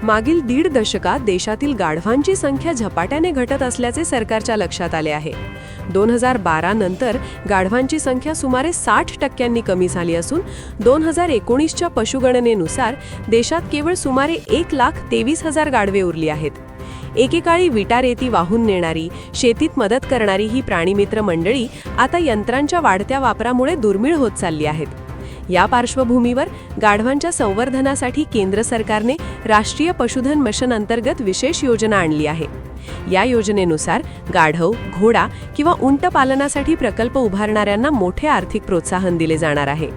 मागील 1.5 दशकात देशातील गाढवांची संख्या झपाट्याने घटत असल्याचे सरकारच्या लक्षात आले आहे. 2012 नंतर गाढवांची संख्या सुमारे 60% कमी झाली असून 2019च्या पशुगणनेनुसार देशात केवळ सुमारे 1,23,000 गाढवे उरली आहेत. एकेकाळी विटारेती वाहून नेणारी, शेतीत मदत करणारी ही प्राणीमित्र मंडळी आता यंत्रांच्या वाढत्या वापरामुळे दुर्मिळ होत चालली आहेत. या पार्श्वभूमीवर गाढवांच्या संवर्धनासाठी केंद्र सरकारने राष्ट्रीय पशुधन मिशन अंतर्गत विशेष योजना आणली आहे. या योजनेनुसार गाढव, घोडा किंवा उंट पालनासाठी प्रकल्प उभारणाऱ्यांना मोठे आर्थिक प्रोत्साहन दिले जाणार आहे.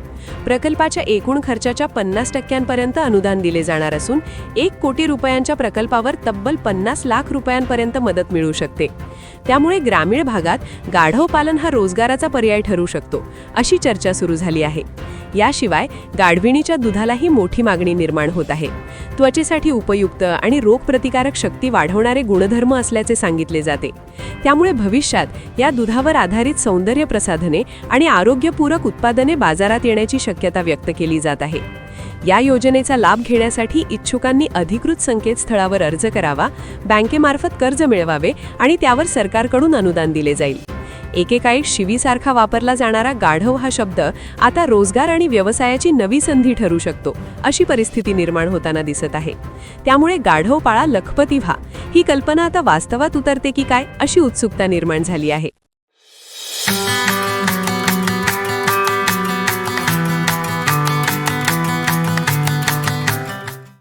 प्रकल्पाच्या एकूण खर्चाच्या 50% अनुदान दिले जाणार असून 1 कोटी रुपयांच्या प्रकल्पावर तब्बल 50 लाख रुपयांपर्यंत मदत मिळू शकते. त्यामुळे ग्रामीण भागात गाढव पालन हा रोजगाराचा पर्याय ठरू शकतो, अशी चर्चा सुरू झाली आहे. याशिवाय गाढविणीच्या दुधालाही मोठी मागणी निर्माण होत आहे. त्वचेसाठी उपयुक्त आणि रोगप्रतिकारक शक्ती वाढवणारे गुणधर्म असल्याचे सांगितले जाते. त्यामुळे भविष्यात या दुधावर आधारित सौंदर्य प्रसाधने आणि आरोग्यपूरक उत्पादने बाजारात येण्याची शक्यता व्यक्त केली जात आहे. या योजनेचा लाभ घेण्यासाठी इच्छुकांनी अधिकृत संकेतस्थळावर अर्ज करावा, बँकेमार्फत कर्ज मिळवावे आणि त्यावर सरकारकडून अनुदान दिले जाईल. एकेकाळी शिवीसारखा वापरला जाणारा गाढव हा शब्द आता रोजगार आणि व्यवसायाची नवी संधी ठरू शकतो, अशी परिस्थिती निर्माण होताना दिसत आहे. त्यामुळे गाढव पाळा लखपती व्हा ही कल्पना आता वास्तवात उतरते की काय, अशी उत्सुकता निर्माण झाली आहे.